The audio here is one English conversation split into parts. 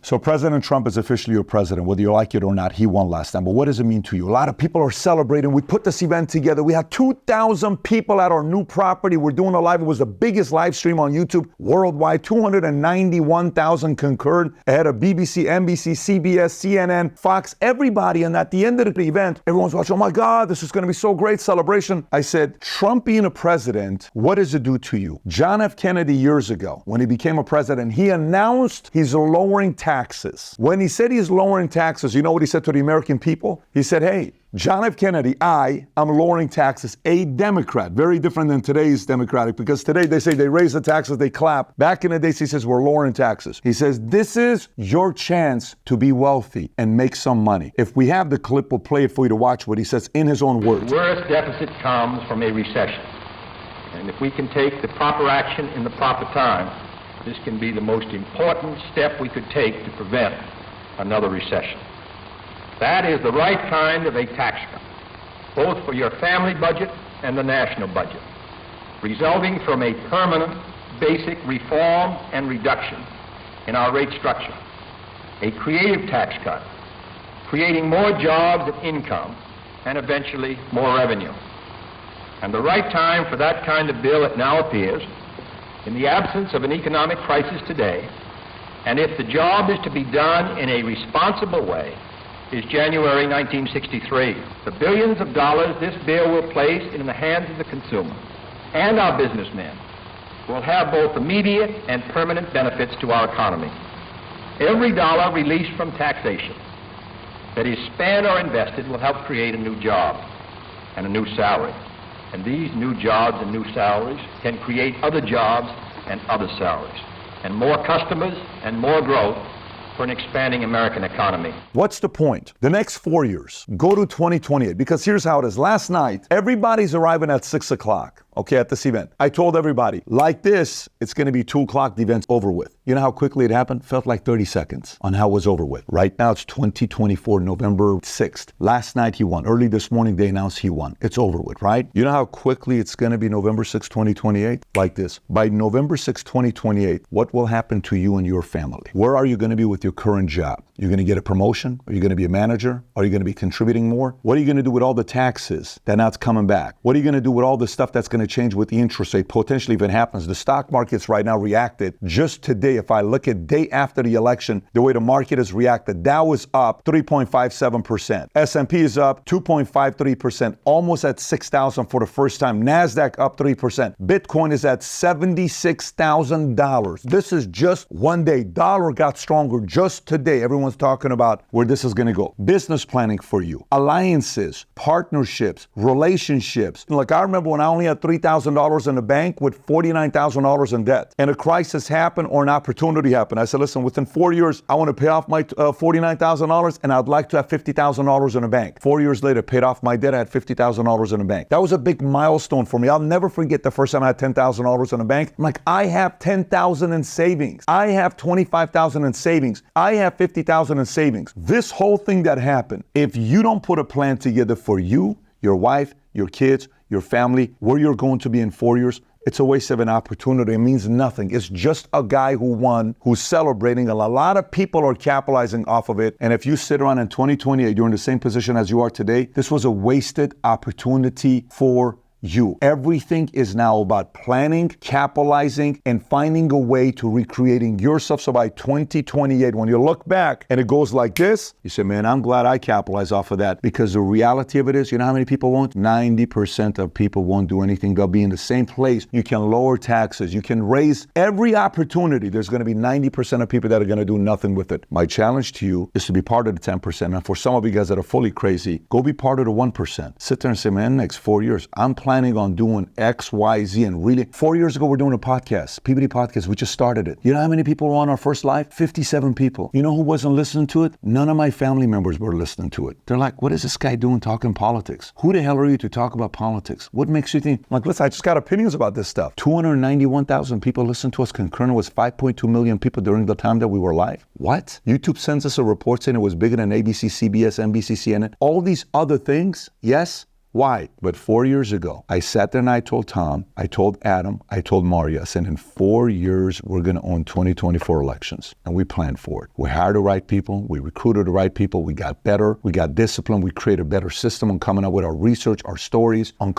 So President Trump is officially your president, whether you like it or not. He won last time. But what does it mean to you? A lot of people are celebrating. We put this event together. We had 2,000 people at our new property. We're doing a live. It was the biggest live stream on YouTube worldwide. 291,000 concurred ahead of BBC, NBC, CBS, CNN, Fox, everybody. And at the end of the event, everyone's watching, oh my God, this is going to be so great, celebration. I said, Trump being a president, what does it do to you? John F. Kennedy years ago, when he became a president, he announced he's lowering taxes. When he said he's lowering taxes, you know what he said to the American people? He said, hey, John F. Kennedy, I'm lowering taxes. A Democrat, very different than today's Democratic, because today they say they raise the taxes, they clap. Back in the days, he says, we're lowering taxes. He says, this is your chance to be wealthy and make some money. If we have the clip, we'll play it for you to watch what he says in his own words. The worst deficit comes from a recession. And if we can take the proper action in the proper time, this can be the most important step we could take to prevent another recession. That is the right kind of a tax cut, both for your family budget and the national budget, resulting from a permanent basic reform and reduction in our rate structure, a creative tax cut, creating more jobs and income, and eventually more revenue. And the right time for that kind of bill, it now appears, in the absence of an economic crisis today, and if the job is to be done in a responsible way, is January 1963. The billions of dollars this bill will place in the hands of the consumer and our businessmen will have both immediate and permanent benefits to our economy. Every dollar released from taxation that is spent or invested will help create a new job and a new salary. And these new jobs and new salaries can create other jobs and other salaries, and more customers and more growth for an expanding American economy. What's the point? The next 4 years, go to 2028, because here's how it is. Last night, everybody's arriving at 6 o'clock, okay, at this event. I told everybody, like this, it's going to be 2 o'clock, the event's over with. You know how quickly it happened? Felt like 30 seconds on how it was over with. Right now, it's 2024, November 6th. Last night, he won. Early this morning, they announced he won. It's over with, right? You know how quickly it's going to be November 6, 2028? Like this. By November 6, 2028, what will happen to you and your family? Where are you going to be with your current job? You're going to get a promotion? Are you going to be a manager? Are you going to be contributing more? What are you going to do with all the taxes that now it's coming back? What are you going to do with all the stuff that's going to change with the interest rate? Potentially, if it happens, the stock market's right now reacted. Just today, if I look at day after the election, the way the market has reacted, Dow is up 3.57%. S&P is up 2.53%, almost at 6,000 for the first time. NASDAQ up 3%. Bitcoin is at $76,000. This is just one day. Dollar got stronger just today. Everyone's talking about where this is going to go. Business planning for you. Alliances, partnerships, relationships. Like I remember when I only had $3,000 in the bank with $49,000 in debt. And a crisis happened or an opportunity happened. I said, listen, within 4 years, I want to pay off my $49,000 and I'd like to have $50,000 in the bank. 4 years later, paid off my debt. I had $50,000 in the bank. That was a big milestone for me. I'll never forget the first time I had $10,000 in the bank. I'm like, I have $10,000 in savings. I have $25,000 in savings. I have $50,000 in savings. This whole thing that happened, if you don't put a plan together for you, your wife, your kids, your family, where you're going to be in 4 years, it's a waste of an opportunity. It means nothing. It's just a guy who won, who's celebrating. A lot of people are capitalizing off of it. And if you sit around in 2028, you're in the same position as you are today, this was a wasted opportunity for you. Everything is now about planning, capitalizing, and finding a way to recreating yourself. So by 2028, when you look back and it goes like this, you say, man, I'm glad I capitalized off of that, because the reality of it is, you know how many people won't? 90% of people won't do anything. They'll be in the same place. You can lower taxes. You can raise every opportunity. There's going to be 90% of people that are going to do nothing with it. My challenge to you is to be part of the 10%. And for some of you guys that are fully crazy, go be part of the 1%. Sit there and say, man, next 4 years, I'm planning on doing X, Y, Z. And really, 4 years ago, we're doing a podcast, PBD Podcast. We just started it. You know how many people were on our first live? 57 people. You know who wasn't listening to it? None of my family members were listening to it. They're like, what is this guy doing talking politics? Who the hell are you to talk about politics? What makes you think? I'm like, listen, I just got opinions about this stuff. 291,000 people listened to us. Concurrent was 5.2 million people during the time that we were live. What? YouTube sends us a report saying it was bigger than ABC, CBS, NBC, CNN. All these other things, yes, Why? But 4 years ago, I sat there and I told Tom, I told Adam, I told Mario, I said, in 4 years, we're going to own 2024 elections. And we planned for it. We hired the right people. We recruited the right people. We got better. We got discipline. We created a better system on coming up with our research, our stories, on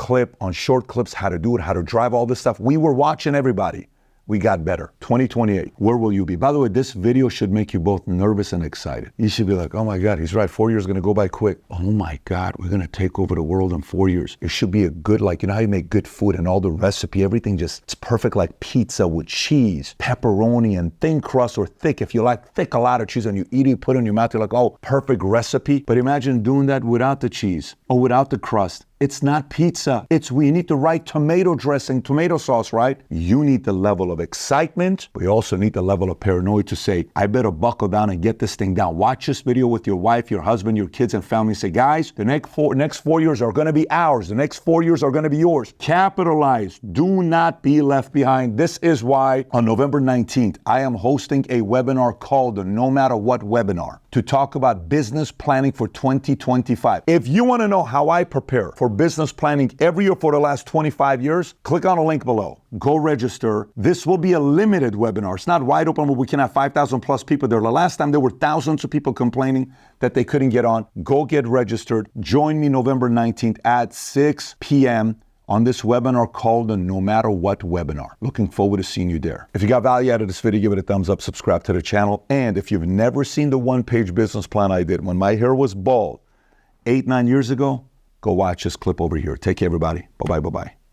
short clips, how to do it, how to drive all this stuff. We were watching everybody. We got better. 2028, where will you be? By the way, this video should make you both nervous and excited. You should be like, oh my God, he's right. 4 years is going to go by quick. Oh my God, we're going to take over the world in 4 years. It should be a good, like, you know how you make good food and all the recipe, everything just, it's perfect, like pizza with cheese, pepperoni, and thin crust or thick. If you like thick, a lot of cheese and you eat it, put it in your mouth, you're like, oh, perfect recipe. But imagine doing that without the cheese or without the crust. It's not pizza. We need the right tomato dressing, tomato sauce, right? You need the level of excitement. We also need the level of paranoia to say, I better buckle down and get this thing down. Watch this video with your wife, your husband, your kids, and family. Say, guys, the next 4 years are going to be ours. The next 4 years are going to be yours. Capitalize. Do not be left behind. This is why on November 19th, I am hosting a webinar called the No Matter What webinar to talk about business planning for 2025. If you want to know how I prepare for business planning every year for the last 25 years, click on a link below. Go register. This will be a limited webinar. It's not wide open, but we can have 5,000 plus people there. The last time there were thousands of people complaining that they couldn't get on. Go get registered. Join me November 19th at 6 p.m. on this webinar called the No Matter What webinar. Looking forward to seeing you there. If you got value out of this video, give it a thumbs up, subscribe to the channel. And if you've never seen the one-page business plan I did when my hair was bald 8-9 years ago, go watch this clip over here. Take care, everybody. Bye-bye, bye-bye.